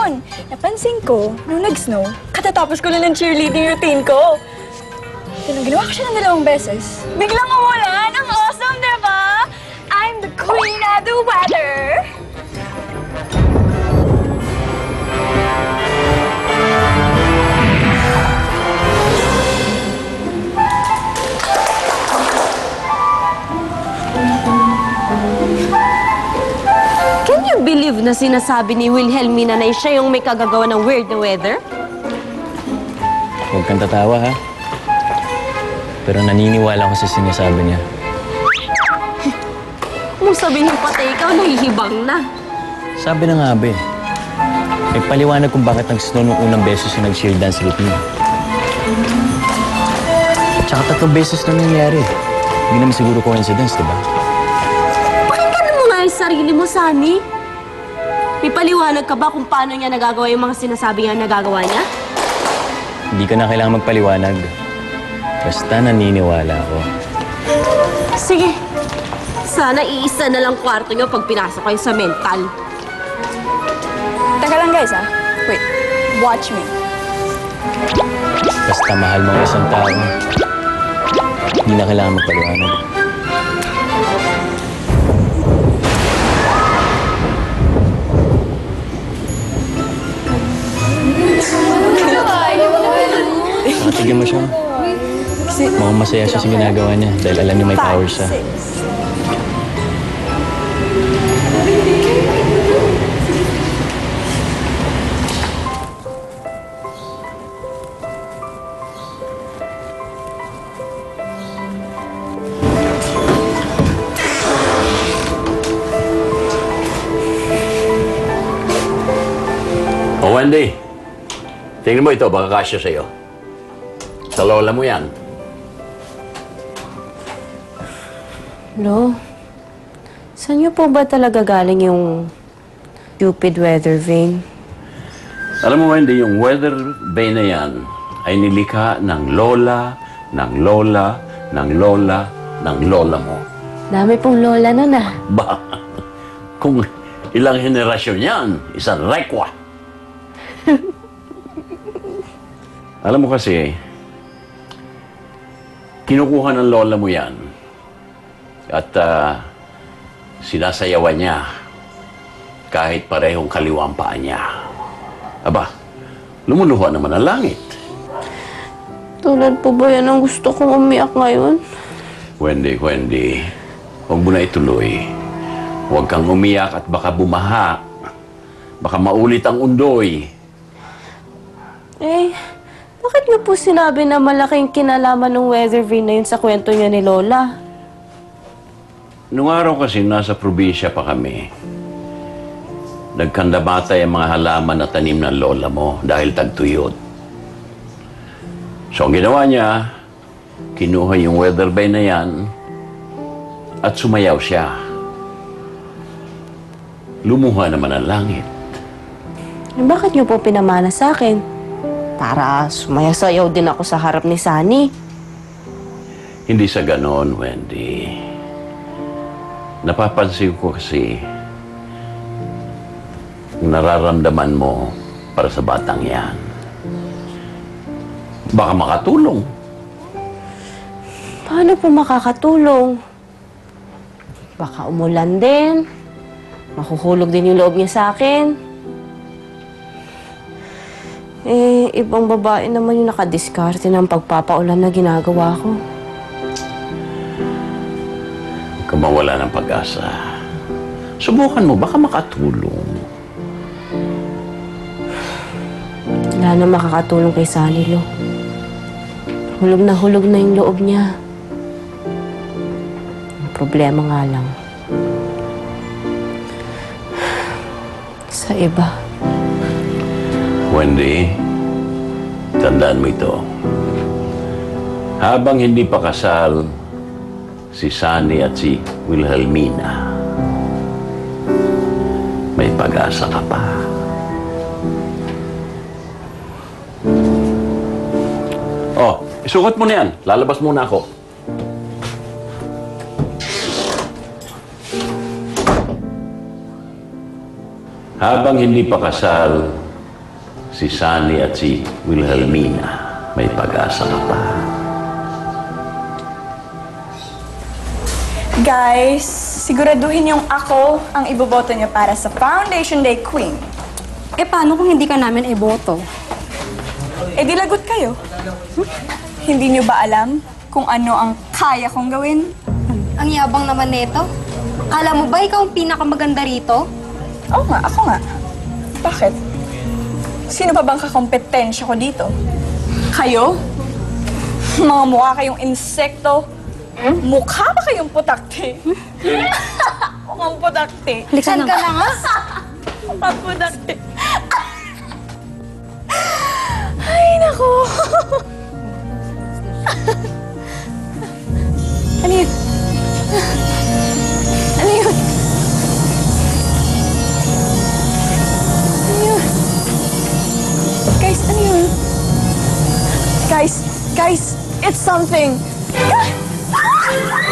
yun. Napansin ko, nung nag-snow, katatapos ko lang ng cheerleading routine ko. Kaya nung ginawa ko siya ng 2 beses, biglang umulan! Ang awesome, diba? I'm the queen of the weather! Can you believe na sinasabi ni Wilhelmina na siya yung may kagagawa ng weird na weather? Huwag kang tatawa, ha? Pero naniniwala ko sa sinasabi niya. Kung sabihin pati ikaw, nahihibang na. Sabi na nga ba eh. May paliwanag kung bakit nag-snow nung unang beses yung nag-shield dance routine. Tsaka 3 beses na nangyari. Hindi naman siguro coincidence, di ba? Pakinggan mo nga yung sarili mo, Sunny. May paliwanag ka ba kung paano niya nagagawa yung mga sinasabi niya nagagawa niya? Hindi ka na kailangang magpaliwanag. Basta naniniwala ako. Sige. Sana iisa na lang kwarto niyo pag pinasok kayo sa mental. Teka lang guys, Wait. Watch me. Basta mahal mo ang isang tao. Hindi na kailangan magpaliwanag. Tignan mo siya. Mukhang masaya siya sa ginagawa niya dahil alam niya may power siya. O Wendy, tingnan mo ito, baka kasya sa'yo. Sa lola mo yan. Lo, saan niyo po ba talaga galing yung stupid weather vane? Alam mo Wendy, yung weather vane na yan ay nilikha ng lola, ng lola, ng lola, ng lola mo. Dami pong lola nun Ba, kung ilang henerasyon yan, isang rekwa. Alam mo kasi, kinukuha ng lola mo yan at sinasayawan niya kahit parehong kaliwa ang paa niya. Aba, lumuluha naman ang langit. Tulad po ba yan ang gusto kong umiyak ngayon? Wendy, huwag mo na ituloy. Huwag kang umiyak at baka bumaha. Baka maulit ang undoy. Bakit niyo po sinabi na malaking kinalaman ng weather vane na yun sa kwento niya ni Lola? Nung araw kasi nasa probinsya pa kami, nagkandamatay ang mga halaman na tanim ng lola mo dahil tagtuyot. So ang ginawa niya, kinuha yung weather vane na yan at sumayaw siya. Lumuha naman ang langit. Bakit niyo po pinamana sa akin? Para sumayasayaw din ako sa harap ni Sunny. Hindi sa ganon, Wendy. Napapansin ko kasi nararamdaman mo para sa batang yan. Baka makatulong. Paano po makakatulong? Baka umulan din. Mahuhulog din yung loob niya sa akin. Ibang babae naman yung nakadiskarte ng pagpapaulan na ginagawa ko. Huwag ka mawala ng pag-asa. Subukan mo, baka makatulong. Wala na makakatulong kay Sunny, Lo. Hulog na yung loob niya. Ang problema nga lang, sa iba. Wendy, tandaan mo ito. Habang hindi pa kasal si Sunny at si Wilhelmina, may pag-asa ka pa. Oh, isukat mo na yan. Lalabas muna ako. Habang hindi pa kasal si Sunny at si Wilhelmina, may pag-asa ka pa. Guys, siguraduhin yung ako ang iboboto niyo para sa Foundation Day Queen. Eh, paano kung hindi ka namin iboto? Eh di lagot kayo. Hindi niyo ba alam kung ano ang kaya kong gawin? Ang yabang naman nito. Kala mo ba ikaw ang pinakamaganda rito? Oo nga, ako nga. Bakit? Sino pa bang kakompetensya ko dito? Kayo? Mga mukha kayong insekto. Mukha ba kayong putakti? Mukhang putakti. Halika Saan na. ka na nga? Mukhang putakti. Ay, naku. Ano yun? Ano yun? Ano yun? Guys, ano yun? Guys, it's something. Ah!